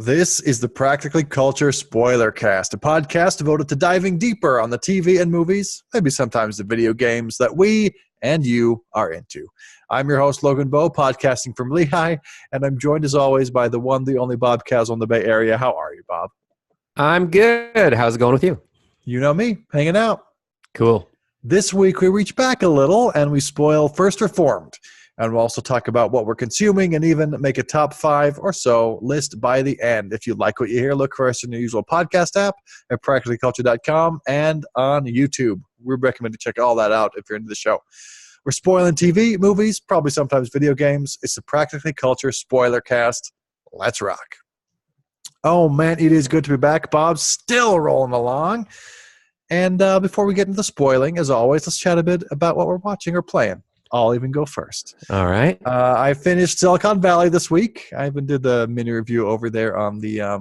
This is the Practically Culture Spoilercast, a podcast devoted to diving deeper on the TV and movies, maybe sometimes the video games that we and you are into. I'm your host, Logan Bowe, podcasting from Lehigh, and I'm joined as always by the one, the only Bob Castle in the Bay Area. How are you, Bob? I'm good. How's it going with you? You know me, hanging out. Cool. This week we reach back a little and we spoil First Reformed. And we'll also talk about what we're consuming and even make a top 5 or so list by the end. If you like what you hear, look for us in your usual podcast app at practicallyculture.com and on YouTube. We recommend to check all that out if you're into the show. We're spoiling TV, movies, probably sometimes video games. It's the Practically Culture Spoilercast. Let's rock. Oh, man, it is good to be back. Bob's still rolling along. And before we get into the spoiling, as always, let's chat a bit about what we're watching or playing. I'll even go first. All right. I finished Silicon Valley this week. I even did the mini review over there on the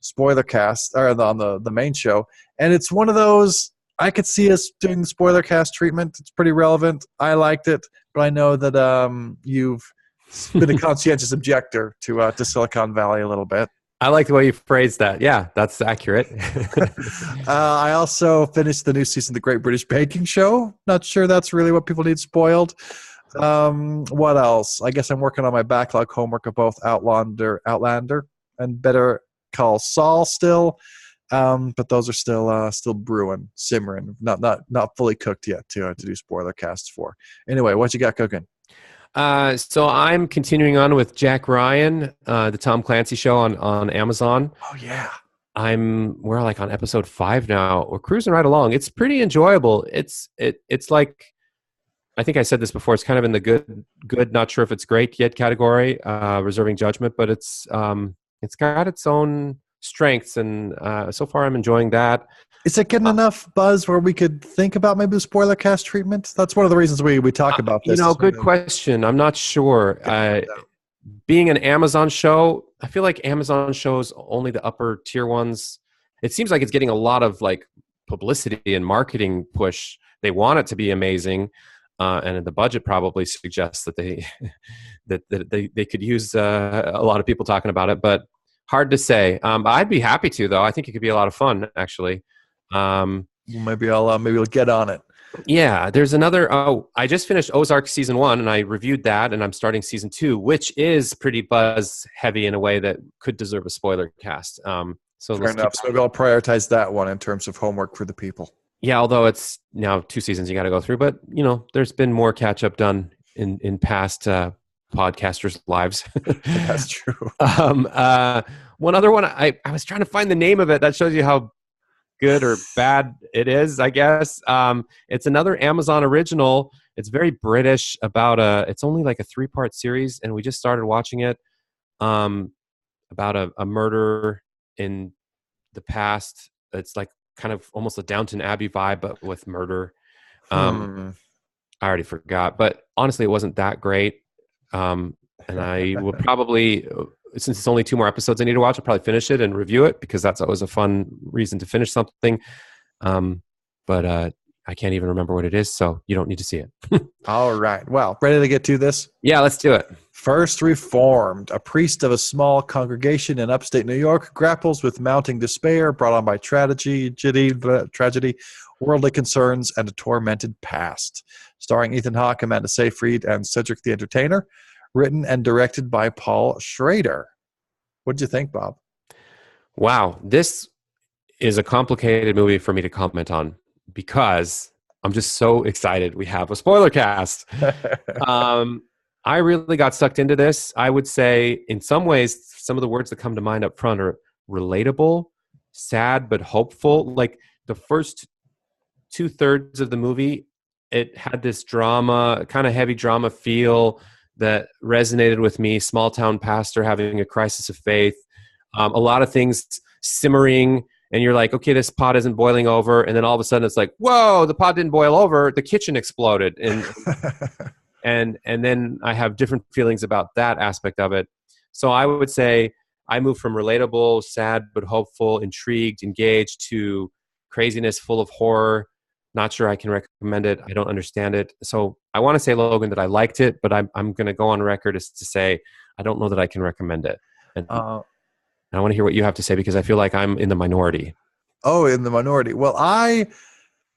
Spoilercast, or on the main show. And it's one of those, I could see us doing the Spoilercast treatment. It's pretty relevant. I liked it, but I know that you've been a conscientious objector to Silicon Valley a little bit. I like the way you phrased that. Yeah, that's accurate. I also finished the new season of The Great British Baking Show. Not sure that's really what people need spoiled. What else? I guess I'm working on my backlog homework of both Outlander, and Better Call Saul still. But those are still brewing, simmering, not fully cooked yet to do spoiler casts for. Anyway, what you got cooking? So I'm continuing on with Jack Ryan, the Tom Clancy show on Amazon. Oh yeah. We're like on episode 5 now. We're cruising right along. It's pretty enjoyable. It's like, I think I said this before, it's kind of in the good, not sure if it's great yet category, reserving judgment, but it's got its own strengths, and so far I'm enjoying that. Is it getting enough buzz where we could think about maybe the spoiler cast treatment? That's one of the reasons we talk about this. Good question. I'm not sure. Being an Amazon show, I feel like Amazon shows, only the upper tier ones, it seems like it's getting a lot of like publicity and marketing push. They want it to be amazing, and the budget probably suggests that they could use a lot of people talking about it, but hard to say. I'd be happy to, though. I think it could be a lot of fun, actually. Maybe we'll get on it. Yeah, there's another. I just finished Ozark season 1, and I reviewed that, and I'm starting season 2, which is pretty buzz heavy in a way that could deserve a spoiler cast. So fair enough. So maybe I'll prioritize that one in terms of homework for the people. Yeah, although it's now 2 seasons you got to go through, but there's been more catch up done in past podcasters' lives. That's true. One other one, I was trying to find the name of it. That shows you how good or bad it is, I guess. It's another Amazon original. It's very British. It's only like a 3-part series, and we just started watching it. About a murder in the past. It's like kind of almost a Downton Abbey vibe, but with murder. I already forgot, but honestly, it wasn't that great. And I will probably, since it's only 2 more episodes I need to watch, I'll probably finish it and review it, because that's always a fun reason to finish something. But I can't even remember what it is, so you don't need to see it. All right. Well, ready to get to this? Yeah, let's do it. First Reformed, a priest of a small congregation in upstate New York, grapples with mounting despair brought on by tragedy, worldly concerns, and a tormented past. Starring Ethan Hawke, Amanda Seyfried, and Cedric the Entertainer. Written and directed by Paul Schrader. What did you think, Bob? Wow, this is a complicated movie for me to comment on, because I'm just so excited we have a spoiler cast. I really got sucked into this. I would say, in some ways, some of the words that come to mind up front are relatable, sad, but hopeful. Like the first 2/3 of the movie, it had this drama, kind of heavy drama feel that resonated with me. Small town pastor having a crisis of faith, a lot of things simmering, and you're like, okay, this pot isn't boiling over, and then all of a sudden it's like, whoa, the pot didn't boil over, the kitchen exploded, and then I have different feelings about that aspect of it. So I would say I moved from relatable, sad but hopeful, intrigued, engaged, to craziness, full of horror. Not sure I can recommend it. I don't understand it. So I want to say, Logan, that I liked it, but I'm going to go on record as to say I don't know that I can recommend it. And And I want to hear what you have to say because I feel like I'm in the minority. Oh, in the minority. Well, I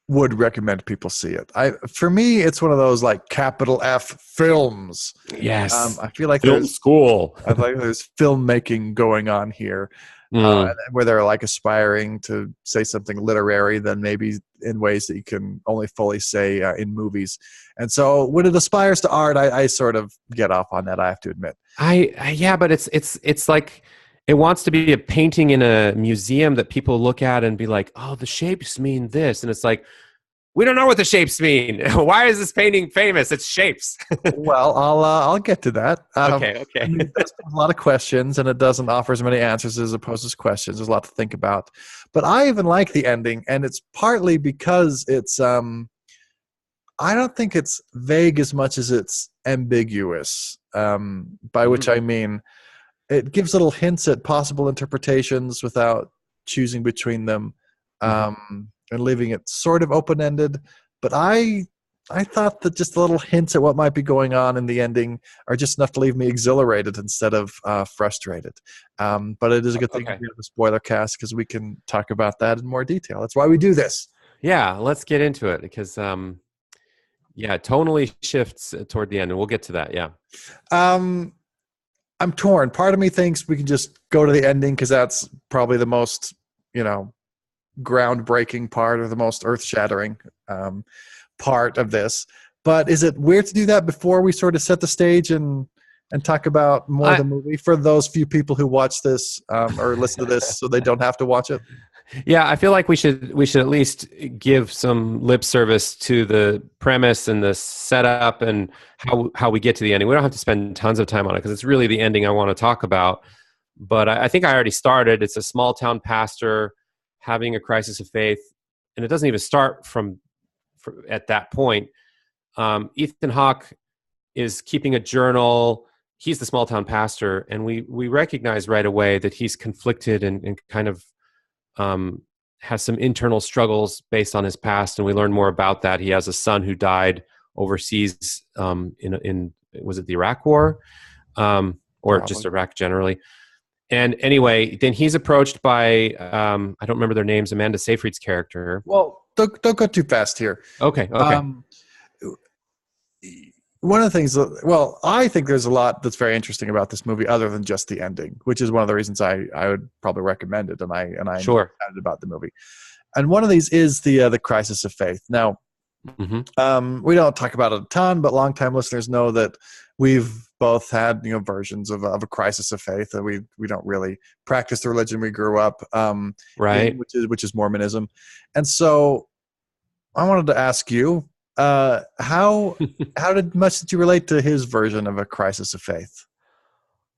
would recommend people see it. For me, it's one of those like capital F films. Yes. I feel like Film school. there's filmmaking going on here, Mm. where they're like aspiring to say something literary, then maybe in ways that you can only fully say in movies. And so when it aspires to art, I sort of get off on that. I have to admit. Yeah, but it's like it wants to be a painting in a museum that people look at and be like, oh, the shapes mean this, and it's like we don't know what the shapes mean. Why is this painting famous? It's shapes. Well, I'll get to that. Okay. I mean, it does pose a lot of questions, and it doesn't offer as many answers as it poses questions. There's a lot to think about, but I even like the ending, and it's partly because it's I don't think it's vague as much as it's ambiguous. By which I mean it gives little hints at possible interpretations without choosing between them, and leaving it sort of open-ended. But I thought that just the little hints at what might be going on in the ending are just enough to leave me exhilarated instead of frustrated. But it is a good thing to be on the spoiler cast because we can talk about that in more detail. That's why we do this. Yeah, let's get into it because it tonally shifts toward the end, and we'll get to that. Yeah. I'm torn. Part of me thinks we can just go to the ending because that's probably the most, groundbreaking part or the most earth-shattering part of this. But is it weird to do that before we sort of set the stage and talk about more of the movie for those few people who watch this or listen to this so they don't have to watch it? Yeah, I feel like we should at least give some lip service to the premise and the setup and how we get to the ending. We don't have to spend tons of time on it because it's really the ending I want to talk about. But I think I already started. It's a small town pastor having a crisis of faith, and it doesn't even start at that point. Ethan Hawke is keeping a journal. He's the small town pastor, and we recognize right away that he's conflicted and kind of has some internal struggles based on his past, and we learn more about that. He has a son who died overseas in was it the Iraq War, or Probably. just Iraq generally. And anyway, then he's approached by I don't remember their names. Amanda Seyfried's character. Well, don't go too fast here. Okay. One of the things, I think there's a lot that's very interesting about this movie other than just the ending, which is one of the reasons I would probably recommend it, and I'm Sure. excited about the movie. And one of these is the crisis of faith. Now, we don't talk about it a ton, but longtime listeners know that we've both had versions of a crisis of faith. That we don't really practice the religion we grew up, right, which is Mormonism, and so I wanted to ask you. How much did you relate to his version of a crisis of faith?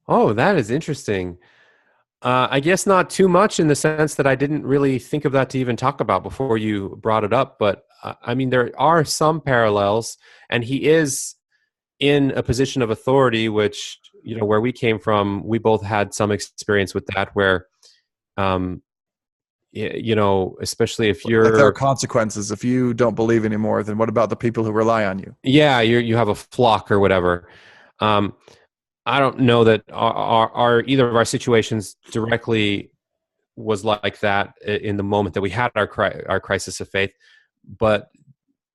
Oh, that is interesting. I guess not too much in the sense that I didn't really think of that to even talk about before you brought it up. But I mean, there are some parallels, and he is in a position of authority, which where we came from, we both had some experience with that, where especially if there are consequences. If you don't believe anymore, then what about the people who rely on you? Yeah, you have a flock or whatever. I don't know that our either of our situations directly was like that in the moment that we had our crisis of faith, but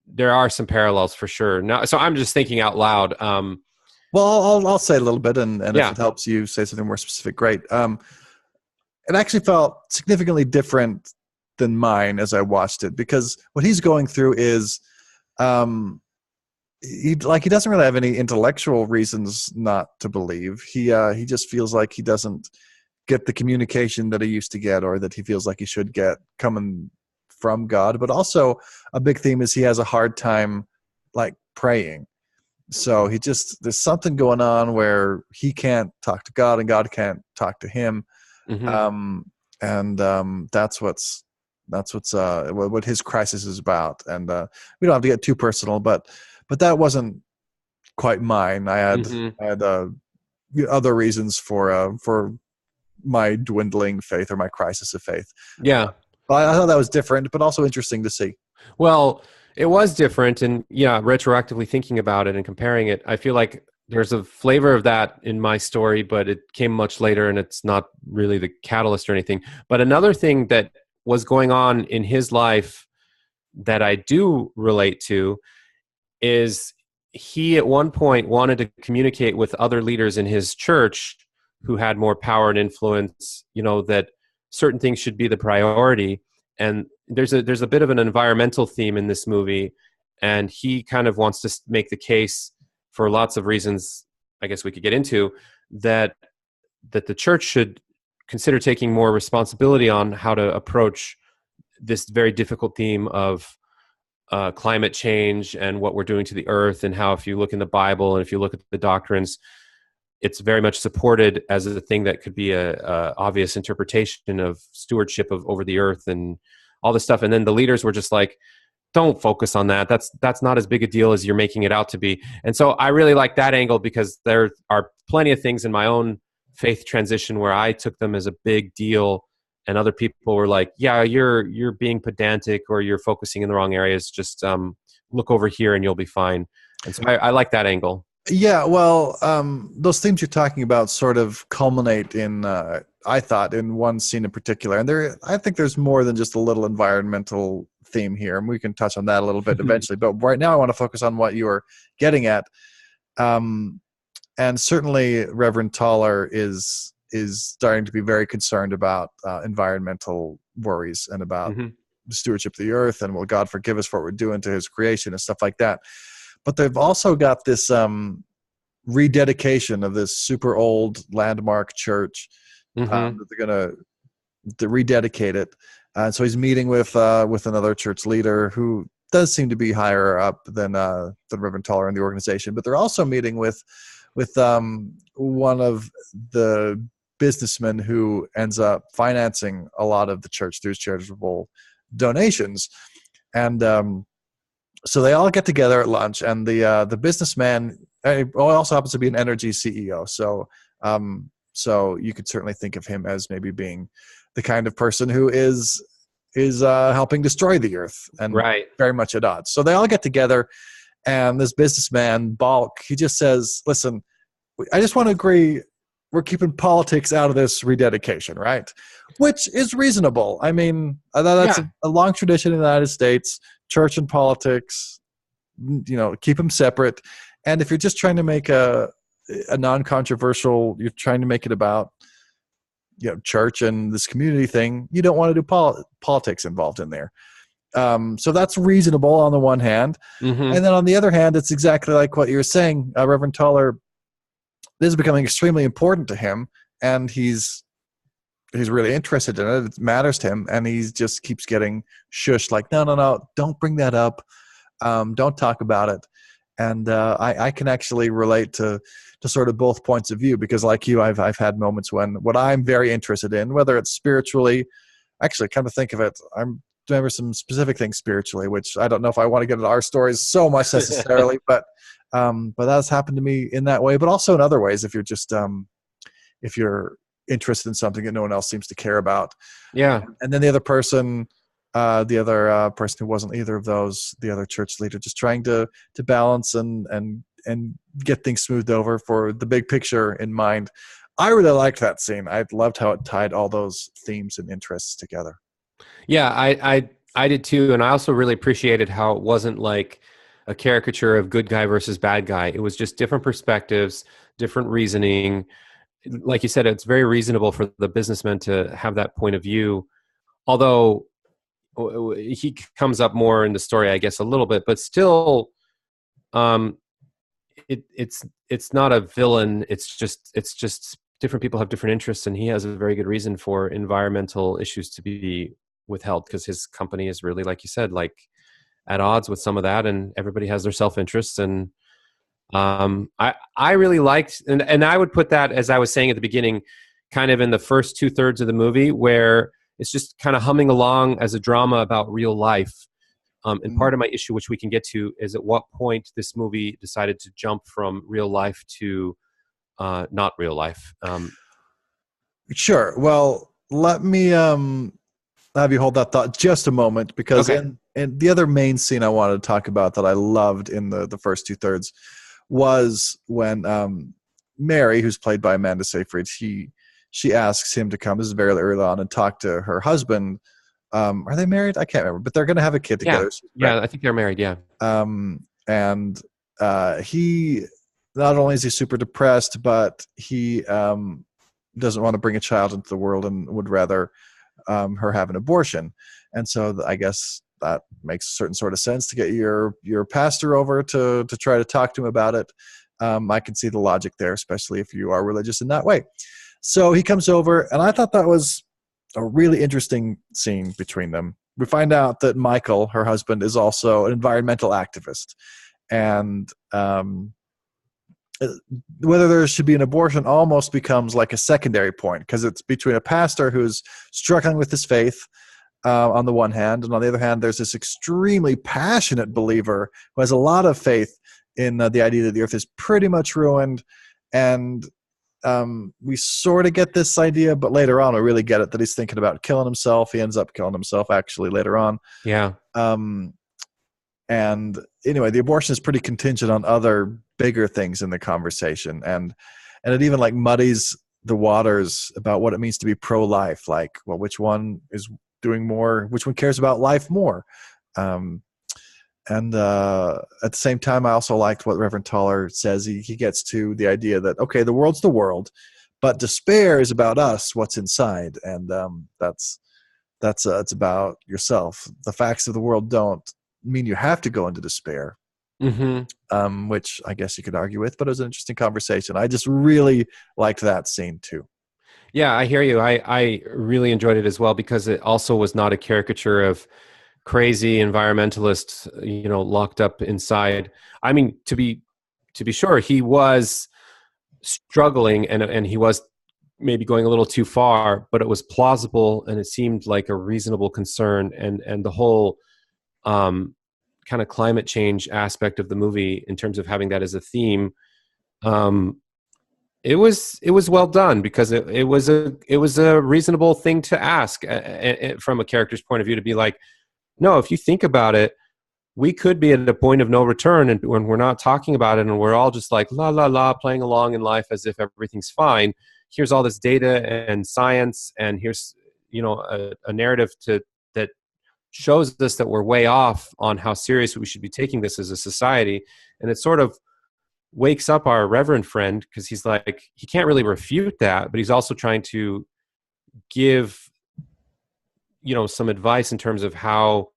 there are some parallels for sure. Now, so I'm just thinking out loud. Well, I'll say a little bit, and if it helps you say something more specific, great. It actually felt significantly different than mine as I watched it, because what he's going through is he doesn't really have any intellectual reasons not to believe. He just feels like he doesn't get the communication that he used to get, or that he feels like he should get coming from God. But also a big theme is he has a hard time praying. So there's something going on where he can't talk to God and God can't talk to him. That's what his crisis is about. And we don't have to get too personal, but that wasn't quite mine. I had other reasons for my dwindling faith or my crisis of faith. Yeah. But I thought that was different, but also interesting to see. Well, it was different, and retroactively thinking about it and comparing it, I feel like there's a flavor of that in my story, but it came much later, and it's not really the catalyst or anything. But another thing that was going on in his life that I do relate to is he at one point wanted to communicate with other leaders in his church who had more power and influence, that certain things should be the priority. And there's a bit of an environmental theme in this movie, and he kind of wants to make the case, for lots of reasons I guess we could get into, that the church should consider taking more responsibility on how to approach this very difficult theme of climate change and what we're doing to the earth, and how, if you look in the Bible and if you look at the doctrines, it's very much supported as a thing that could be a obvious interpretation of stewardship over the earth and all this stuff. And then the leaders were just like, don't focus on that. That's not as big a deal as you're making it out to be. And so I really like that angle, because there are plenty of things in my own faith transition where I took them as a big deal, and other people were like, yeah, you're being pedantic, or you're focusing in the wrong areas. Just look over here and you'll be fine. And so I like that angle. Yeah, well, those themes you're talking about sort of culminate in, I thought, in one scene in particular. And I think there's more than just a little environmental theme here, and we can touch on that a little bit eventually. But right now I want to focus on what you were getting at. And certainly Reverend Toller is starting to be very concerned about environmental worries and about the stewardship of the earth, and will God forgive us for what we're doing to his creation and stuff like that. But they've also got this rededication of this super old landmark church that they're going to rededicate it. And so he's meeting with another church leader who does seem to be higher up than Reverend Toller in the organization. But they're also meeting with one of the businessmen who ends up financing a lot of the church through charitable donations. And so they all get together at lunch, and the businessman also happens to be an energy CEO. So you could certainly think of him as maybe being the kind of person who is helping destroy the earth, and very much at odds. So they all get together, and this businessman, Balk, he just says, listen, I just want to agree we're keeping politics out of this rededication, right? Which is reasonable. I mean, that's a long tradition in the United States, church and politics, keep them separate. And if you're just trying to make a non-controversial, you're trying to make it about church and this community thing, you don't want to do politics involved in there. So that's reasonable on the one hand. And then on the other hand, it's exactly like what you were saying. Reverend Toller, this is becoming extremely important to him, and he's really interested in it. It matters to him, and he just keeps getting shushed, like, no, don't bring that up. Don't talk about it. And I can actually relate to sort of both points of view, because like you, I've had moments when what I'm very interested in, whether it's spiritually, actually come to think of it, I'm remember some specific things spiritually, which I don't know if I want to get into our stories so much necessarily, but that's happened to me in that way, but also in other ways. If you're just if you're interested in something that no one else seems to care about, and then the other person who wasn't either of those, the other church leader, just trying to balance and get things smoothed over for the big picture in mind. I really liked that scene. I loved how it tied all those themes and interests together. Yeah, I did too, and I also really appreciated how it wasn't like a caricature of good guy versus bad guy. It was just different perspectives, different reasoning. Like you said, it's very reasonable for the businessman to have that point of view, although he comes up more in the story, I guess, a little bit, but still, it's not a villain. It's just different people have different interests, and he has a very good reason for environmental issues to be withheld, because his company is really, like you said, like at odds with some of that, and everybody has their self-interests. And I really liked, and I would put that, as I was saying at the beginning, kind of in the first 2/3 of the movie, where it's just kind of humming along as a drama about real life. And part of my issue, which we can get to, is at what point this movie decided to jump from real life to not real life. Sure. Well, let me have you hold that thought just a moment, because in the other main scene I wanted to talk about that I loved in the first 2/3 was when Mary, who's played by Amanda Seyfried, she asks him to come. This is very early on, and talk to her husband. Are they married? I can't remember, but they're going to have a kid Yeah. together. Yeah. I think they're married. Yeah. And he not only is he super depressed, but he doesn't want to bring a child into the world and would rather her have an abortion. And so I guess that makes a certain sort of sense to get your pastor over to try to talk to him about it. I can see the logic there, especially if you are religious in that way. So he comes over, and I thought that was a really interesting scene between them. We find out that Michael, her husband, is also an environmental activist. And whether there should be an abortion almost becomes like a secondary point, because it's between a pastor who's struggling with his faith on the one hand, and on the other hand, there's this extremely passionate believer who has a lot of faith in the idea that the earth is pretty much ruined. And we sort of get this idea, but later on we really get it, that he's thinking about killing himself. He ends up killing himself actually later on. Yeah. And anyway, the abortion is pretty contingent on other bigger things in the conversation, and it even like muddies the waters about what it means to be pro-life. Like, well, which one is doing more? Which one cares about life more? And at the same time, I also liked what Reverend Toller says. He gets to the idea that, okay, the world's the world, but despair is about us, what's inside, and it's about yourself. The facts of the world don't mean you have to go into despair, which I guess you could argue with, but it was an interesting conversation. I just really liked that scene too. Yeah, I hear you. I really enjoyed it as well, because it also was not a caricature of crazy environmentalists, locked up inside. I mean, to be sure, he was struggling and he was maybe going a little too far, but it was plausible and it seemed like a reasonable concern. And the whole kind of climate change aspect of the movie, in terms of having that as a theme, it was well done, because it was a reasonable thing to ask from a character's point of view, to be like, no, if you think about it, we could be at a point of no return, and when we're not talking about it, and we're all just like la la la, playing along in life as if everything's fine. Here's all this data and science, and here's a narrative that shows us that we're way off on how serious we should be taking this as a society. And it sort of wakes up our reverend friend, because he's like, he can't really refute that, but he's also trying to give some advice in terms of how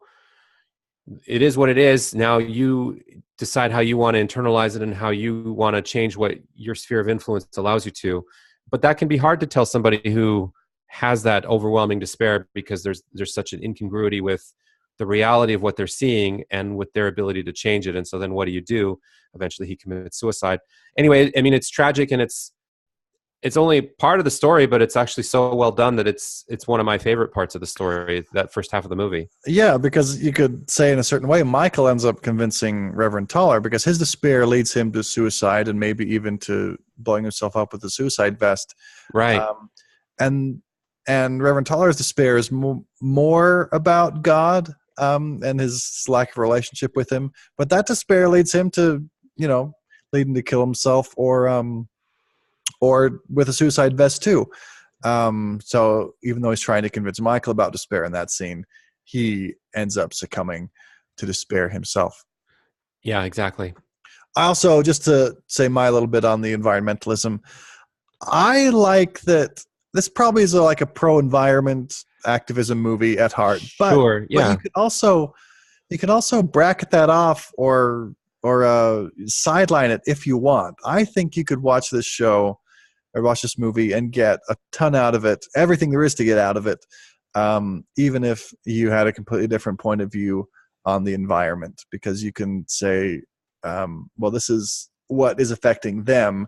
it is what it is. Now you decide how you want to internalize it and how you want to change what your sphere of influence allows you to. But that can be hard to tell somebody who has that overwhelming despair, because there's such an incongruity with the reality of what they're seeing and with their ability to change it. And so then what do? Eventually he commits suicide. Anyway, I mean, it's tragic, and it's only part of the story, but it's actually so well done that it's one of my favorite parts of the story, that first half of the movie. Yeah, because you could say in a certain way, Michael ends up convincing Reverend Toller, because his despair leads him to suicide, and maybe even to blowing himself up with a suicide vest. Right. And Reverend Toller's despair is more about God and his lack of relationship with him. But that despair leads him to, leading to kill himself, or with a suicide vest too. So even though he's trying to convince Michael about despair in that scene, he ends up succumbing to despair himself. Yeah, exactly. I also, just to say my little bit on the environmentalism, I like that this probably is like a pro-environment activism movie at heart. But, sure, yeah. But you can also bracket that off or sideline it if you want. I think you could watch this show or watch this movie and get a ton out of it, everything there is to get out of it, even if you had a completely different point of view on the environment, because you can say, well, this is what is affecting them,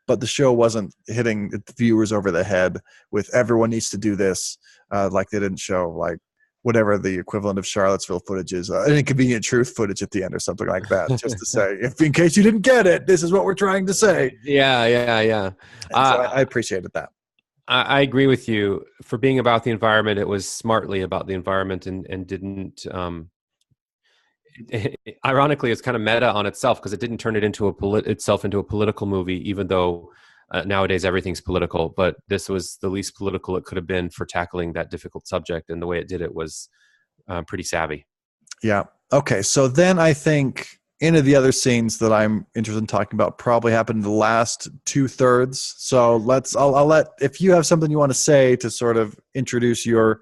but the show wasn't hitting the viewers over the head with everyone needs to do this, like they didn't show like whatever the equivalent of Charlottesville footage is, an inconvenient truth footage at the end or something like that, just to say, if in case you didn't get it, this is what we're trying to say. Yeah. So I appreciated that. I agree with you. For being about the environment, it was smartly about the environment, and didn't ironically, it's kind of meta on itself because it didn't turn it into itself into a political movie, even though nowadays everything's political. But this was the least political it could have been for tackling that difficult subject, and the way it did it was pretty savvy. Yeah. Okay. So then I think any of the other scenes that I'm interested in talking about probably happened in the last 2/3. So I'll let, if you have something you want to say to sort of introduce your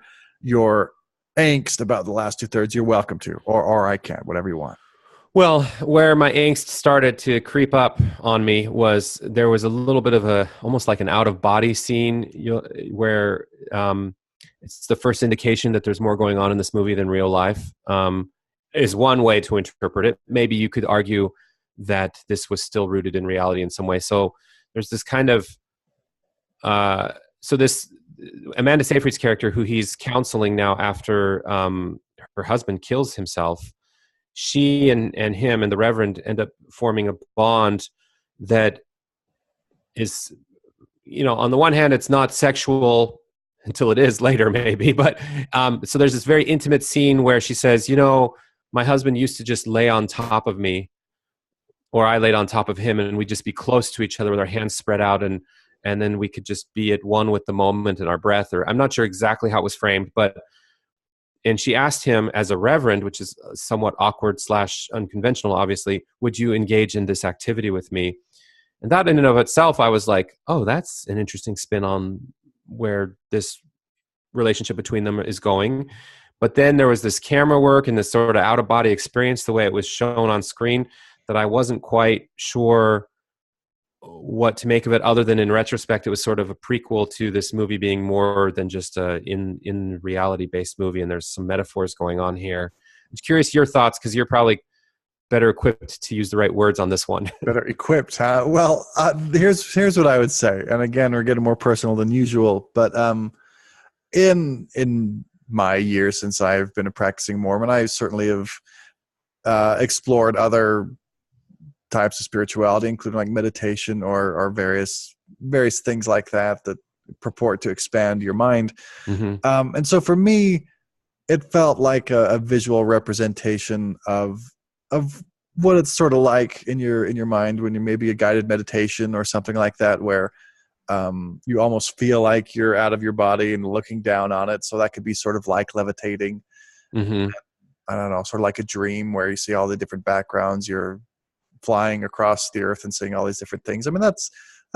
angst about the last 2/3, you're welcome to, or I can, whatever you want. Well, where my angst started to creep up on me was there was a little bit of almost like an out of body scene where it's the first indication that there's more going on in this movie than real life. Is one way to interpret it. Maybe you could argue that this was still rooted in reality in some way. So there's this kind of, this Amanda Seyfried's character, who he's counseling now after her husband kills himself, she and him and the Reverend end up forming a bond that is, on the one hand, it's not sexual until it is later, maybe. But so there's this very intimate scene where she says, my husband used to just lay on top of me, or I laid on top of him, and we'd just be close to each other with our hands spread out, and then we could just be at one with the moment and our breath. Or I'm not sure exactly how it was framed, and she asked him, as a reverend, which is somewhat awkward / unconventional, obviously, would you engage in this activity with me? And that in and of itself, I was like, oh, that's an interesting spin on where this relationship between them is going. But then there was this camera work and this sort of out-of-body experience, the way it was shown on screen, that I wasn't quite sure what to make of it, other than in retrospect, it was sort of a prequel to this movie being more than just a in reality-based movie, and there's some metaphors going on here. I'm curious your thoughts, because you're probably better equipped to use the right words on this one. Better equipped, huh? Well, here's what I would say. And again, we're getting more personal than usual, but in my years since I've been a practicing Mormon, I certainly have explored other types of spirituality, including like meditation or various things like that purport to expand your mind. Mm-hmm. And so for me, it felt like a visual representation of what it's sort of like in your mind when you maybe a guided meditation or something like that, where you almost feel like you're out of your body and looking down on it. So that could be sort of like levitating. Mm-hmm. I don't know, sort of like a dream where you see all the different backgrounds. You're flying across the earth and seeing all these different things. I mean, that's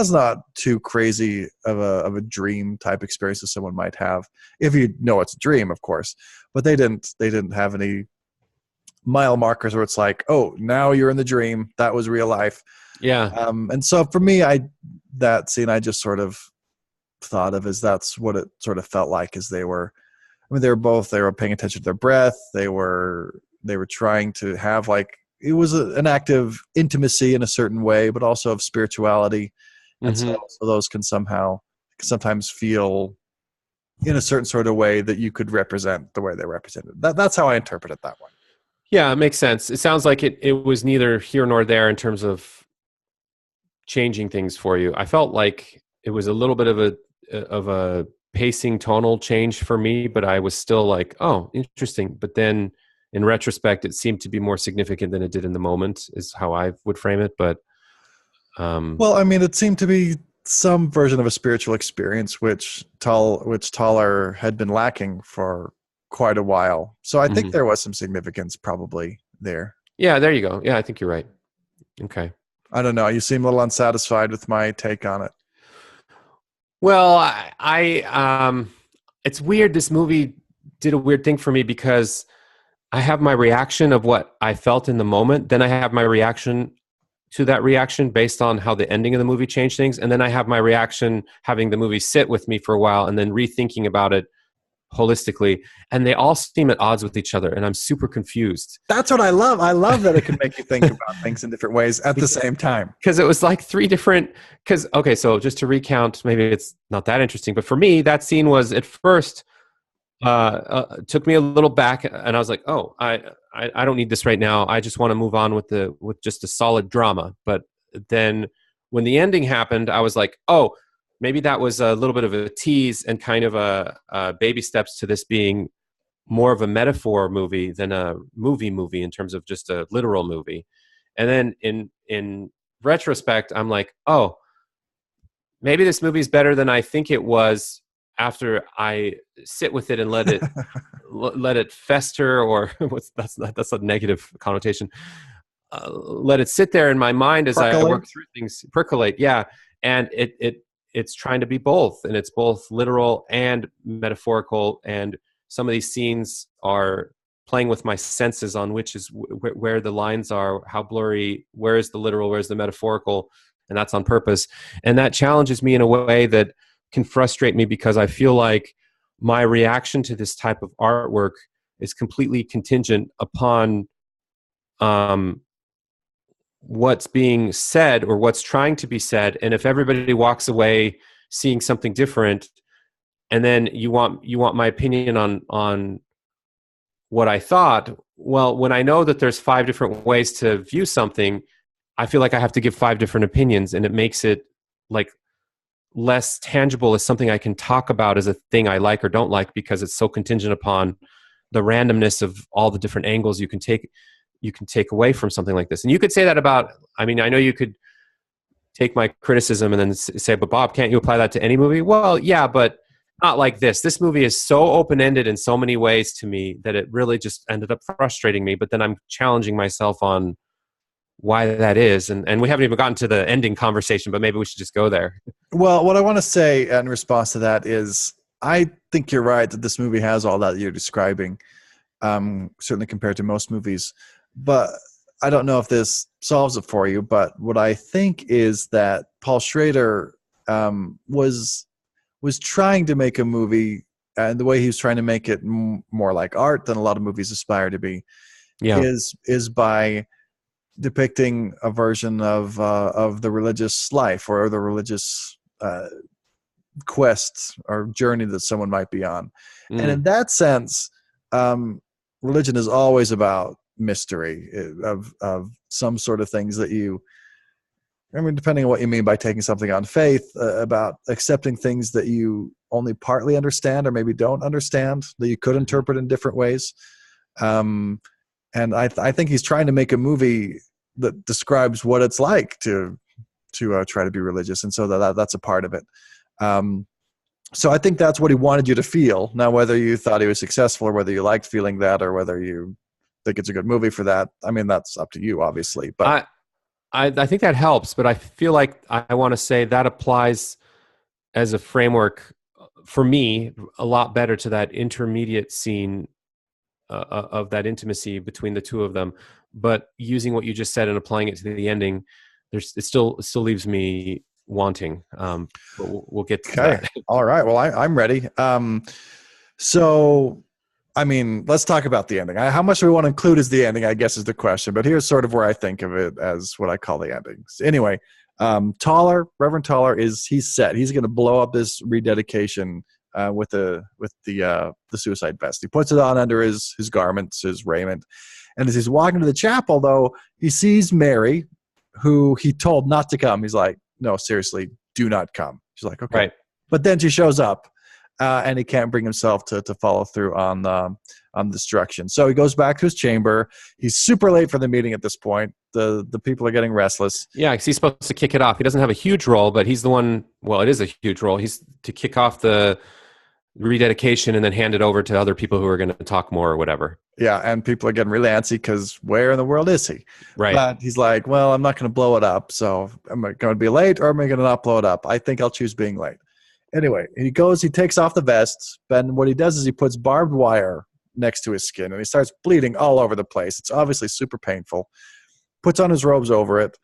not too crazy of a dream type experience that someone might have, if you know it's a dream, of course. But they didn't have any mile markers where it's like, oh, now you're in the dream. That was real life. Yeah. And so for me, that scene I just sort of thought of as that's what it sort of felt like, as they were paying attention to their breath. They were trying to have, like, it was an act of intimacy in a certain way, but also of spirituality. And mm-hmm. so those can sometimes feel in a certain sort of way that you could represent the way they represented. That's how I interpret it that way. Yeah, it makes sense. It sounds like it was neither here nor there in terms of changing things for you. I felt like it was a little bit of a pacing tonal change for me, but I was still like, oh, interesting. But then in retrospect, it seemed to be more significant than it did in the moment, is how I would frame it. But well, I mean, it seemed to be some version of a spiritual experience, which Toller had been lacking for quite a while. So I think mm-hmm. there was some significance probably there. Yeah, there you go. Yeah, I think you're right. Okay. I don't know. You seem a little unsatisfied with my take on it. Well, I it's weird. This movie did a weird thing for me, because I have my reaction of what I felt in the moment. Then I have my reaction to that reaction based on how the ending of the movie changed things. And then I have my reaction having the movie sit with me for a while and then rethinking about it holistically. And they all seem at odds with each other. And I'm super confused. That's what I love. I love that it can make you think about things in different ways at the same time. Because it was like okay, so just to recount, maybe it's not that interesting, but for me, that scene was at first, took me a little back, and I was like, oh, I don't need this right now. I just want to move on with just a solid drama. But then when the ending happened, I was like, oh, maybe that was a little bit of a tease and kind of a baby steps to this being more of a metaphor movie than a movie in terms of just a literal movie. And then in retrospect, I'm like, oh, maybe this movie is better than I think it was after I sit with it and let it fester, or that's a negative connotation. Let it sit there in my mind as I work through things, percolate. Yeah, and it's trying to be both, and it's both literal and metaphorical. And some of these scenes are playing with my senses on which is where the lines are, how blurry, where is the literal, where's the metaphorical, and that's on purpose. And that challenges me in a way that can frustrate me, because I feel like my reaction to this type of artwork is completely contingent upon what's being said or what's trying to be said. And if everybody walks away seeing something different, and then you want my opinion on what I thought, well, when I know that there's 5 different ways to view something, I feel like I have to give 5 different opinions, and it makes it like less tangible as something I can talk about as a thing I like or don't like, because it's so contingent upon the randomness of all the different angles you can take away from something like this. And you could say that about, I mean, I know you could take my criticism and then say, but Bob, can't you apply that to any movie? Well, yeah, but not like this. This movie is so open-ended in so many ways to me that it really just ended up frustrating me. But then I'm challenging myself on why that is. And we haven't even gotten to the ending conversation, but maybe we should just go there. Well, what I want to say in response to that is, I think you're right that this movie has all that you're describing, certainly compared to most movies. But I don't know if this solves it for you, but what I think is that Paul Schrader was trying to make a movie, and the way he was trying to make it more like art than a lot of movies aspire to be, is by depicting a version of the religious life, or the religious quest or journey that someone might be on. And in that sense, religion is always about mystery of some sort of things that depending on what you mean by taking something on faith, about accepting things that you only partly understand or maybe don't understand, that you could interpret in different ways. And I think he's trying to make a movie that describes what it's like to try to be religious, and so that's a part of it. So I think that's what he wanted you to feel. Now, whether you thought he was successful, or whether you liked feeling that, or whether you think it's a good movie for that, I mean, that's up to you, obviously. But I think that helps, but I feel like I want to say that applies as a framework for me a lot better to that intermediate scene of that intimacy between the two of them. But using what you just said and applying it to the ending, it still leaves me wanting. But we'll get to that. All right. Well, I'm ready. So, I mean, let's talk about the ending. How much do we want to include as the ending, I guess, is the question. But here's sort of where I think of it as what I call the endings. Anyway, Reverend Toller he's set. He's going to blow up this rededication with the suicide vest. He puts it on under his garments, his raiment. And as he's walking to the chapel, though, he sees Mary, who he told not to come. He's like, no, seriously, do not come. She's like, okay. Right. But then she shows up, and he can't bring himself to follow through on the destruction. So he goes back to his chamber. He's super late for the meeting at this point. The people are getting restless. Yeah, because he's supposed to kick it off. He doesn't have a huge role, but he's the one. Well, it is a huge role. He's to kick off the rededication and then hand it over to other people who are going to talk more or whatever. Yeah, and people are getting really antsy because where in the world is he? Right. But he's like, well, I'm not going to blow it up. So am I going to be late, or am I going to not blow it up? I think I'll choose being late. Anyway, he takes off the vest. Then what he does is he puts barbed wire next to his skin, and he starts bleeding all over the place. It's obviously super painful. Puts on his robes over it,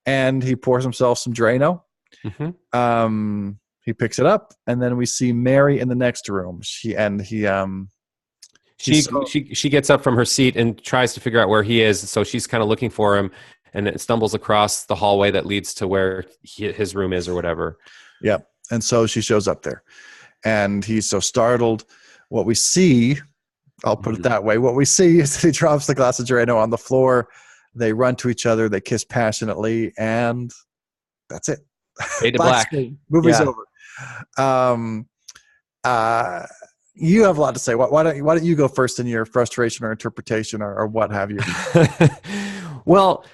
and he pours himself some Drano. Mm-hmm. He picks it up, and then we see Mary in the next room. She gets up from her seat and tries to figure out where he is. So she's kind of looking for him, and it stumbles across the hallway that leads to where his room is or whatever. Yep. And so she shows up there, and he's so startled. What we see, I'll put it that way, what we see is that he drops the glass of Drano on the floor. They run to each other. They kiss passionately, and that's it. Fade to black. Movie's over. you have a lot to say. Why don't you go first in your frustration or interpretation or what have you? Well,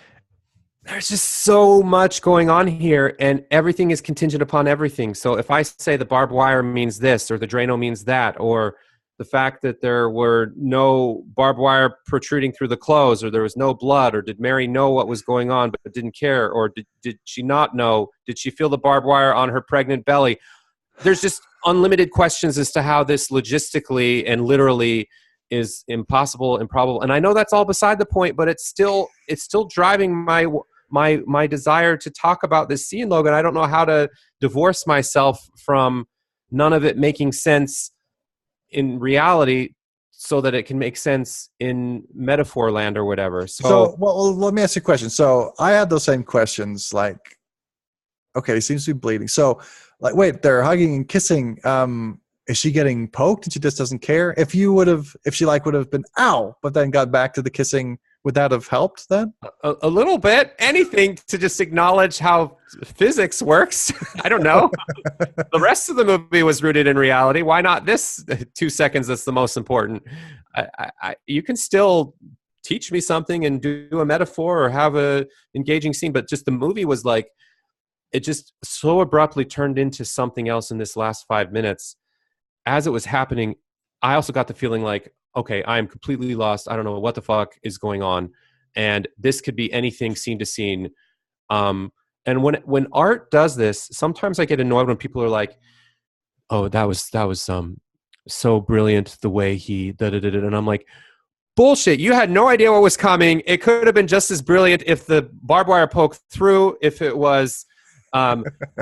there's just so much going on here, and everything is contingent upon everything. So if I say the barbed wire means this, or the Drano means that, or the fact that there were no barbed wire protruding through the clothes, or there was no blood, or did Mary know what was going on but didn't care, or did she not know? Did she feel the barbed wire on her pregnant belly? There's just unlimited questions as to how this logistically and literally is impossible, improbable. And I know that's all beside the point, but it's still driving my desire to talk about this scene, Logan. I don't know how to divorce myself from none of it making sense in reality so that it can make sense in metaphor land or whatever. So well, let me ask you a question. So I had those same questions, like, okay, he seems to be bleeding. So, like, wait, they're hugging and kissing. Is she getting poked and she just doesn't care? If she would have been ow, but then got back to the kissing, would that have helped then? a little bit. Anything to just acknowledge how physics works. I don't know. The rest of the movie was rooted in reality. Why not this 2 seconds that's the most important? You can still teach me something and do a metaphor or have a engaging scene, but just the movie was like, it just so abruptly turned into something else in this last 5 minutes. As it was happening, I also got the feeling like, okay, I am completely lost. I don't know what the fuck is going on. And this could be anything scene to scene. And when art does this, sometimes I get annoyed when people are like, oh, that was so brilliant the way he da-da-da-da. And I'm like, bullshit, you had no idea what was coming. It could have been just as brilliant if the barbed wire poked through, if it was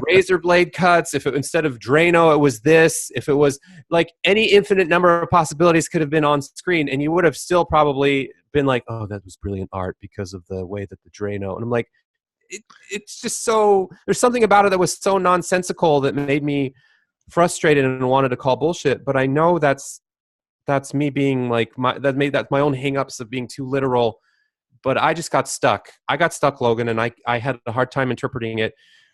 razor blade cuts, if it, instead of Drano it was this, if it was like any infinite number of possibilities could have been on screen, and you would have still probably been like, oh, that was brilliant art because of the way that the Drano. And I'm like, it's just so, there's something about it that was so nonsensical that made me frustrated and wanted to call bullshit. But I know that's me being like, that's my own hangups of being too literal. But I just got stuck. I got stuck, Logan, and I had a hard time interpreting it.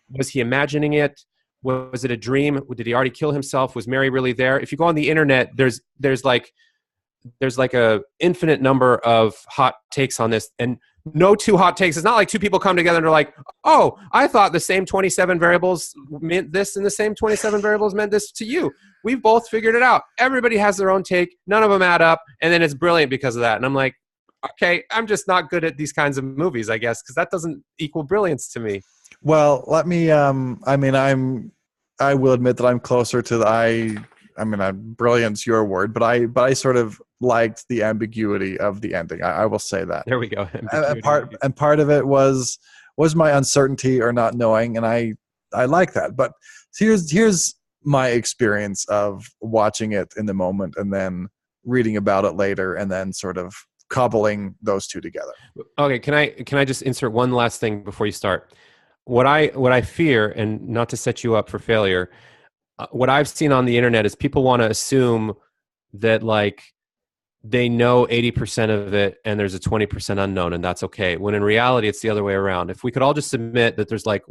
Was he imagining it? Was it a dream? Did he already kill himself? Was Mary really there? If you go on the internet, there's like a infinite number of hot takes on this, and no two hot takes. It's not like two people come together and are like, oh, I thought the same 27 variables meant this and the same 27 variables meant this to you. We've both figured it out. Everybody has their own take. None of them add up. And then it's brilliant because of that. And I'm like, okay, I'm just not good at these kinds of movies, I guess, because that doesn't equal brilliance to me. Well, let me. I will admit that I'm closer to brilliant's your word, but I sort of liked the ambiguity of the ending. I will say that. There we go. And part of it was my uncertainty or not knowing, and I like that. But here's my experience of watching it in the moment and then reading about it later and then sort of cobbling those two together. Okay, can I just insert one last thing before you start? What I fear, and not to set you up for failure, what I've seen on the internet is people want to assume that like they know 80% of it and there's a 20% unknown, and that's okay. When in reality, it's the other way around. If we could all just admit that there's like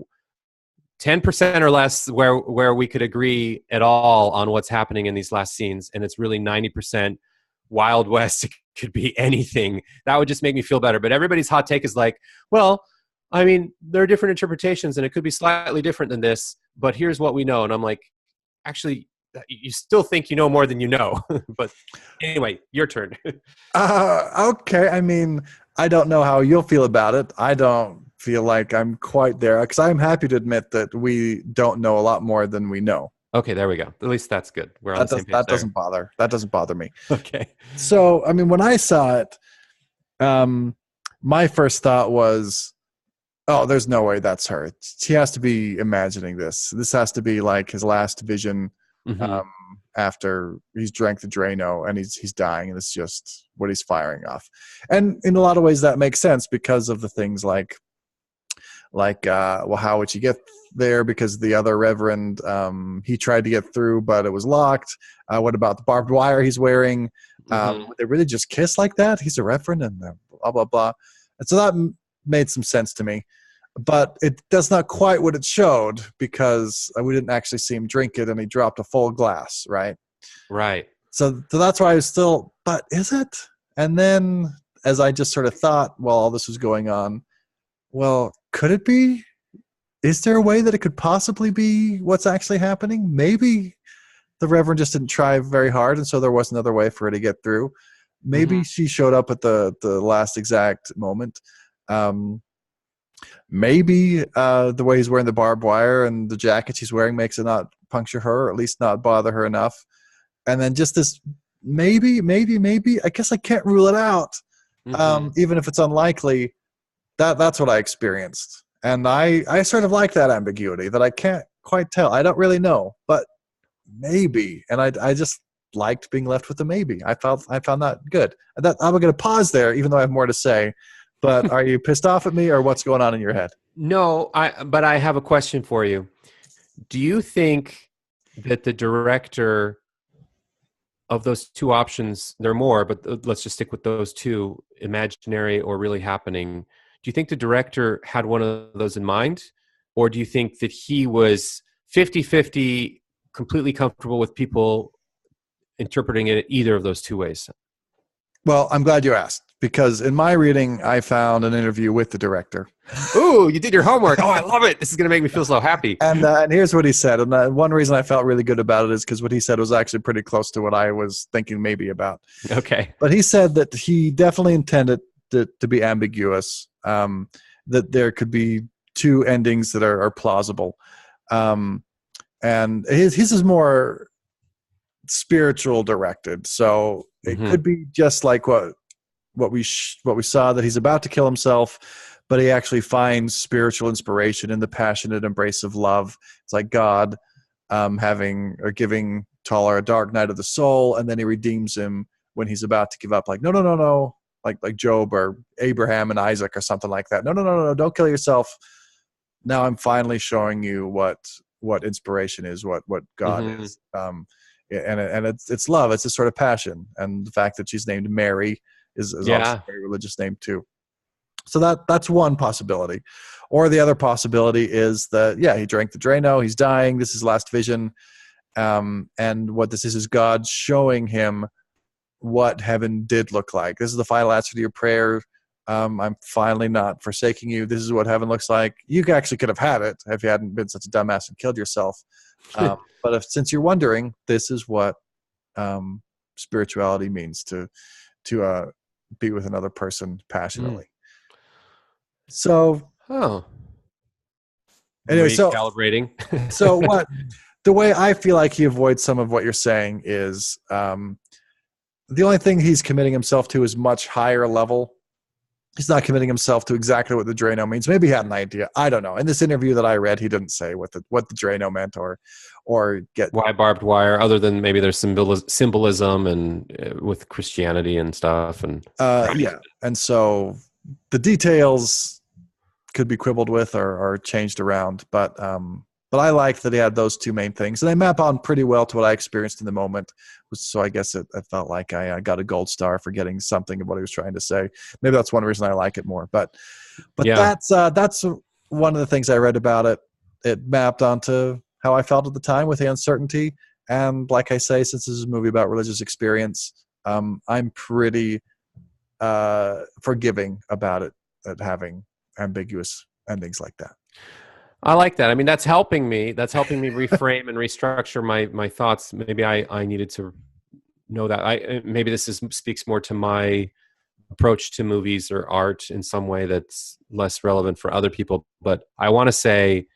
10% or less where we could agree at all on what's happening in these last scenes, and it's really 90% Wild West, it could be anything, that would just make me feel better. But everybody's hot take is like, well, I mean, there are different interpretations and it could be slightly different than this, but here's what we know. And I'm like, actually, you still think you know more than you know. But anyway, your turn. Okay. I mean, I don't know how you'll feel about it. I don't feel like I'm quite there because I'm happy to admit that we don't know a lot more than we know. Okay, there we go. At least that's good. We're on the same page. That doesn't bother me. Okay. So, I mean, when I saw it, my first thought was, oh, there's no way that's her. She has to be imagining this. This has to be like his last vision after he's drank the Drano and he's dying, and it's just what he's firing off. And in a lot of ways that makes sense because of the things like well, how would she get there? Because the other reverend, he tried to get through, but it was locked. What about the barbed wire he's wearing? Would they really just kiss like that? He's a reverend and blah, blah, blah. And so that made some sense to me. But it does not quite what it showed because we didn't actually see him drink it and he dropped a full glass, right? Right. So that's why I was still, but is it? And then as I just sort of thought while all this was going on, well, could it be? Is there a way that it could possibly be what's actually happening? Maybe the Reverend just didn't try very hard, and so there was another way for her to get through. Maybe she showed up at the last exact moment. Maybe the way he's wearing the barbed wire and the jacket she's wearing makes it not puncture her, or at least not bother her enough. And then just this maybe, I guess I can't rule it out, even if it's unlikely. That's what I experienced. And I sort of like that ambiguity, that I can't quite tell. I don't really know, but maybe. And I just liked being left with the maybe. I found that good. I'm going to pause there, even though I have more to say. But are you pissed off at me, or what's going on in your head? No, but I have a question for you. Do you think that the director of those two options, there are more, but let's just stick with those two, imaginary or really happening, do you think the director had one of those in mind? Or do you think that he was 50-50, completely comfortable with people interpreting it either of those two ways? Well, I'm glad you asked, because in my reading, I found an interview with the director. Ooh, you did your homework. Oh, I love it. This is going to make me feel so happy. And here's what he said. And one reason I felt really good about it is because what he said was actually pretty close to what I was thinking maybe about. Okay. But he said that he definitely intended it to be ambiguous, that there could be two endings that are plausible. And his is more spiritual directed. So it could be just like what we saw, that he's about to kill himself, but he actually finds spiritual inspiration in the passionate embrace of love. It's like God having or giving Taller a dark night of the soul, and then he redeems him when he's about to give up. Like, no, like Job or Abraham and Isaac or something like that. No, don't kill yourself. Now I'm finally showing you what inspiration is, what God is. And it's love. It's a sort of passion, and the fact that she's named Mary is also a very religious name too. So that's one possibility. Or the other possibility is that he drank the Drano, he's dying, this is his last vision, and what this is God showing him what heaven did look like. This is the final answer to your prayer. I'm finally not forsaking you. This is what heaven looks like. You actually could have had it if you hadn't been such a dumbass and killed yourself. But since you're wondering, this is what spirituality means, to be with another person passionately. So, anyway, recalibrating. So the way I feel like he avoids some of what you're saying is the only thing he's committing himself to is much higher level. He's not committing himself to exactly what the Drano means. Maybe he had an idea. I don't know. In this interview that I read, he didn't say what the Drano meant or get why barbed wire, other than maybe there's symbolism and with Christianity and stuff. And and so the details could be quibbled with or changed around, but I like that he had those two main things, and they map on pretty well to what I experienced in the moment. So I guess it felt like I got a gold star for getting something of what he was trying to say. Maybe that's one reason I like it more. But that's one of the things I read about it. It mapped onto how I felt at the time with the uncertainty. And like I say, since this is a movie about religious experience, I'm pretty forgiving about it having ambiguous endings like that. I like that. I mean, that's helping me. That's helping me reframe and restructure my thoughts. Maybe I needed to know that. Maybe this speaks more to my approach to movies or art in some way that's less relevant for other people. But I want to say,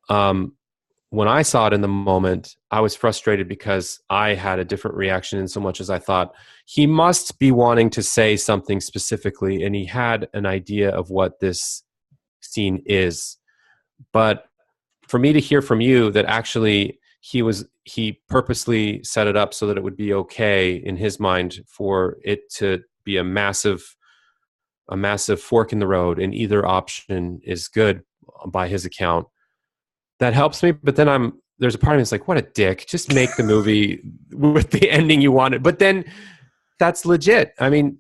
when I saw it in the moment, I was frustrated because I had a different reaction in so much as I thought he must be wanting to say something specifically, and he had an idea of what this scene is. But for me to hear from you that actually he purposely set it up so that it would be okay in his mind for it to be a massive fork in the road, and either option is good by his account, that helps me. But then there's a part of me that's like, what a dick, just make the movie with the ending you wanted. But then that's legit. I mean,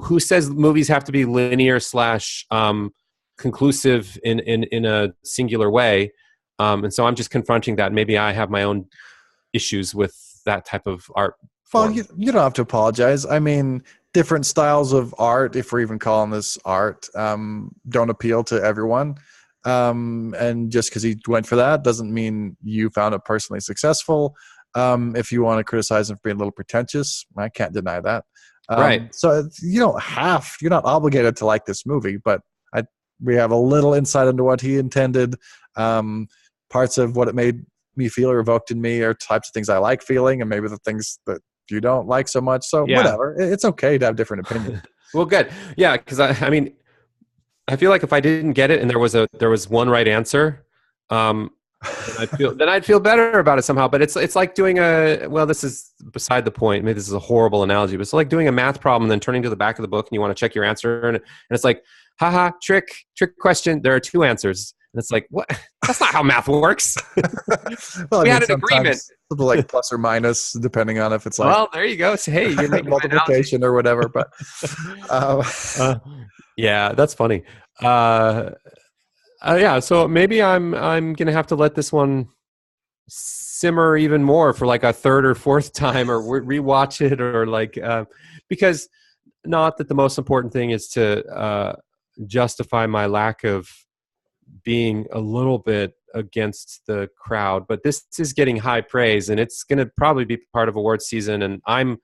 who says movies have to be linear / conclusive in a singular way, and so I'm just confronting that. Maybe I have my own issues with that type of art Well, form. you don't have to apologize. I mean, different styles of art, if we're even calling this art, don't appeal to everyone. And just because he went for that doesn't mean you found it personally successful. If you want to criticize him for being a little pretentious, I can't deny that. Right. So you're not obligated to like this movie, but we have a little insight into what he intended. Parts of what it made me feel or evoked in me are types of things I like feeling, and maybe the things that you don't like so much. So Yeah. whatever. It's okay to have different opinions. Well, good. Yeah, because I mean, I feel like if I didn't get it and there was one right answer, then I'd feel better about it somehow. But it's like doing this is beside the point. Maybe this is a horrible analogy, but it's like doing a math problem and then turning to the back of the book and you want to check your answer and it's like, haha, trick question. There are two answers. And it's like, what? That's not how math works. Well, we had an agreement. Something like plus or minus, depending on if it's like. Well, there you go. So, hey, you're making multiplication or whatever. But yeah, that's funny. Yeah, so maybe I'm gonna have to let this one simmer even more for like a third or fourth time, or rewatch it, or like because not that the most important thing is to justify my lack of being a little bit against the crowd, but this is getting high praise and it's going to probably be part of awards season. And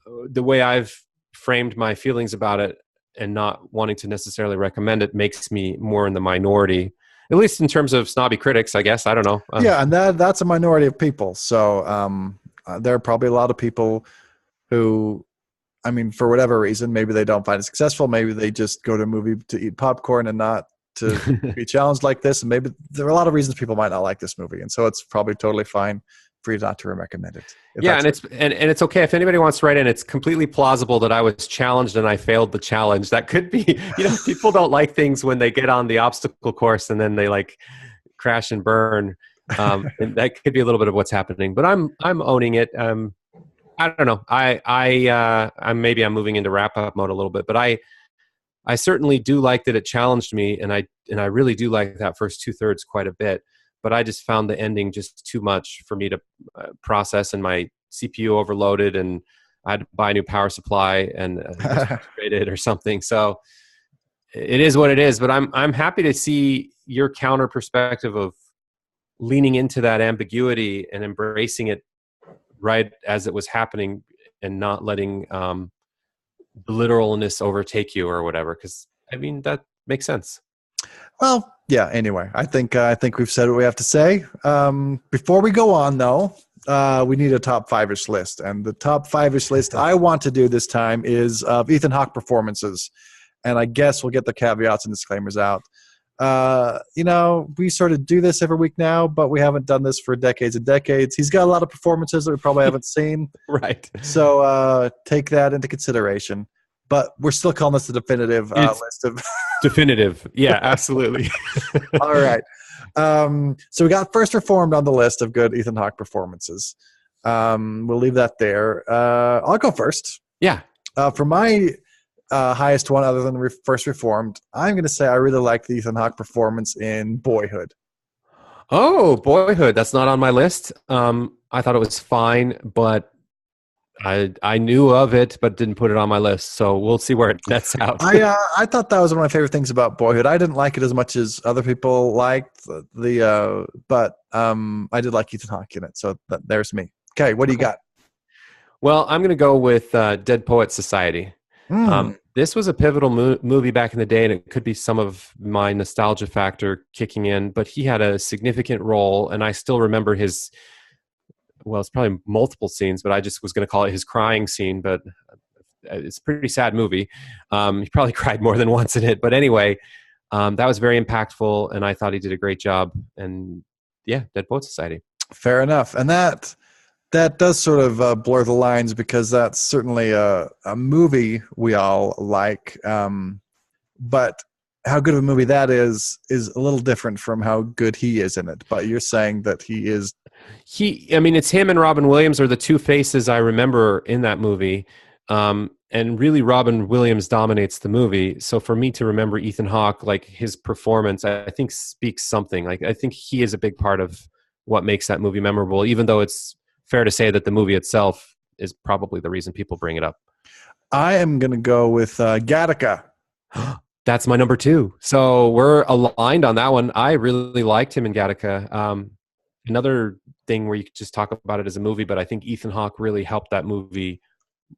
the way I've framed my feelings about it and not wanting to necessarily recommend it makes me more in the minority, at least in terms of snobby critics, I guess. I don't know. Yeah. And that's a minority of people. So there are probably a lot of people who, I mean, for whatever reason, maybe they don't find it successful. Maybe they just go to a movie to eat popcorn and not to be challenged like this. And maybe there are a lot of reasons people might not like this movie. And so it's probably totally fine for you not to recommend it. Yeah. And it's okay. If anybody wants to write in, it's completely plausible that I was challenged and I failed the challenge. That could be, people don't like things when they get on the obstacle course and then they like crash and burn. And that could be a little bit of what's happening, but I'm owning it. I don't know. Maybe I'm moving into wrap up mode a little bit, but I certainly do like that it challenged me, and I really do like that first 2/3 quite a bit. But I just found the ending just too much for me to process, and my CPU overloaded, and I had to buy a new power supply and it or something. So it is what it is. But I'm happy to see your counter perspective of leaning into that ambiguity and embracing it right as it was happening, and not letting the literalness overtake you or whatever. Because I mean that makes sense. Well, yeah. Anyway, I think we've said what we have to say. Before we go on, though, we need a top 5-ish list, and the top 5-ish list I want to do this time is of Ethan Hawke performances, and I guess we'll get the caveats and disclaimers out. We sort of do this every week now, but we haven't done this for decades and decades. He's got a lot of performances that we probably haven't seen. Right. So take that into consideration. But we're still calling this the definitive list of... Definitive. Yeah, absolutely. All right. So we got First Reformed on the list of good Ethan Hawke performances. We'll leave that there. I'll go first. Yeah. For my... highest one other than First Reformed, I'm going to say I really like the Ethan Hawke performance in Boyhood. Oh, Boyhood. That's not on my list. I thought it was fine, but I knew of it, but didn't put it on my list. So we'll see where it nets out. I thought that was one of my favorite things about Boyhood. I didn't like it as much as other people liked but I did like Ethan Hawke in it. So there's me. Okay, what do you got? Well, I'm going to go with Dead Poets Society. This was a pivotal movie back in the day, and it could be some of my nostalgia factor kicking in, but he had a significant role, and I still remember his, well, it's probably multiple scenes, but I just was going to call it his crying scene, but it's a pretty sad movie. He probably cried more than once in it, but anyway, that was very impactful, and I thought he did a great job, and yeah, Dead Poets Society. Fair enough. And that does sort of blur the lines, because that's certainly a movie we all like. But how good of a movie that is a little different from how good he is in it. But you're saying that he is... I mean, it's him and Robin Williams are the two faces I remember in that movie. And really, Robin Williams dominates the movie. So for me to remember Ethan Hawke, like his performance, I think speaks something. Like I think he is a big part of what makes that movie memorable, even though it's fair to say that the movie itself is probably the reason people bring it up. I am going to go with Gattaca. That's my number 2. So we're aligned on that one. I really liked him in Gattaca. Another thing where you could just talk about it as a movie, but I think Ethan Hawke really helped that movie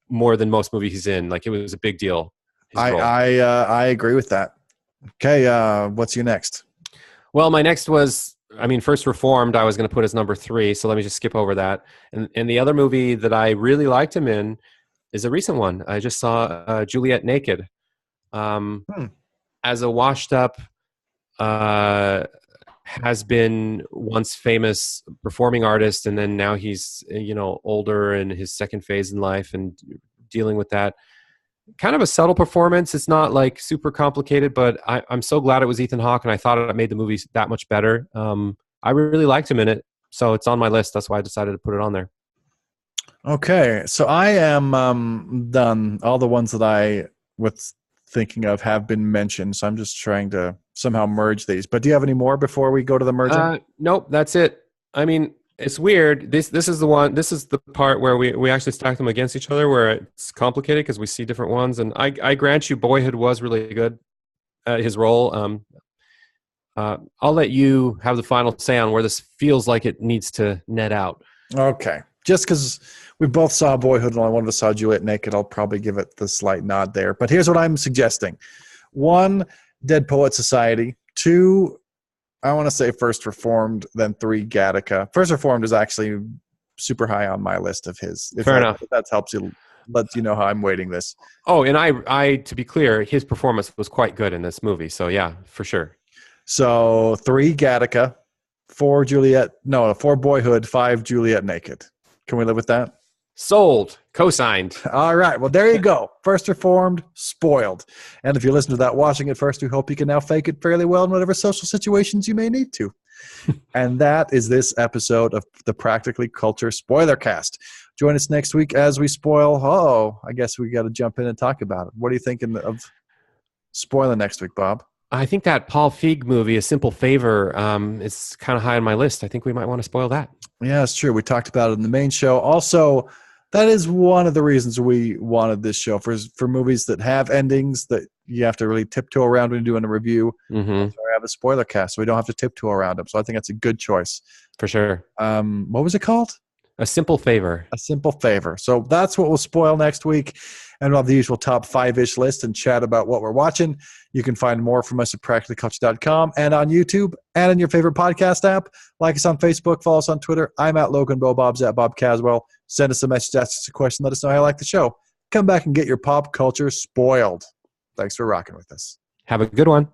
more than most movies he's in. Like, it was a big deal. I agree with that. Okay, what's your next? Well, my next was, First Reformed, I was going to put as number 3, so let me just skip over that. And the other movie that I really liked him in is a recent one. I just saw Juliet Naked. As a washed-up, has been once famous performing artist, and then now he's older in his second phase in life and dealing with that. Kind of a subtle performance. It's not like super complicated, but I'm so glad it was Ethan Hawke, and I thought it made the movie that much better. I really liked him in it, so it's on my list. That's why I decided to put it on there. Okay, so I am done. All the ones that I was thinking of have been mentioned, so I'm just trying to somehow merge these. But do you have any more before we go to the merging? Nope, that's it. It's weird. This is the one. This is the part where we actually stack them against each other, where it's complicated because we see different ones. And I grant you, Boyhood was really good at his role. I'll let you have the final say on where this feels like it needs to net out. Okay, just because we both saw Boyhood and only one of us saw Juliet Naked, I'll probably give it the slight nod there. But here's what I'm suggesting: 1, Dead Poet Society; 2, I want to say First Reformed; then 3, Gattaca. First Reformed is actually super high on my list of his. Fair enough. If that helps you, lets you know how I'm weighting this. Oh, and I to be clear, his performance was quite good in this movie. So yeah, for sure. So 3, Gattaca; 4, Boyhood; 5, Juliet Naked. Can we live with that? Sold. Co-signed. All right. Well, there you go. First Reformed, spoiled. And if you listen to that watching it first, we hope you can now fake it fairly well in whatever social situations you may need to. And that is this episode of the Practically Culture Spoilercast. Join us next week as we spoil. I guess we got to jump in and talk about it. What are you thinking of spoiling next week, Bob? I think that Paul Feig movie, A Simple Favor, is kind of high on my list. I think we might want to spoil that. Yeah, it's true. We talked about it in the main show. Also, that is one of the reasons we wanted this show, for movies that have endings that you have to really tiptoe around when you're doing a review. Mm-hmm. So I have a spoiler cast, so we don't have to tiptoe around them. So I think that's a good choice. For sure. What was it called? A Simple Favor. A Simple Favor. So that's what we'll spoil next week. And we'll have the usual top 5-ish list and chat about what we're watching. You can find more from us at practicallyculture.com and on YouTube and in your favorite podcast app. Like us on Facebook, follow us on Twitter. I'm at Logan Bo, Bob's at Bob Caswell. Send us a message, ask us a question, let us know how you like the show. Come back and get your pop culture spoiled. Thanks for rocking with us. Have a good one.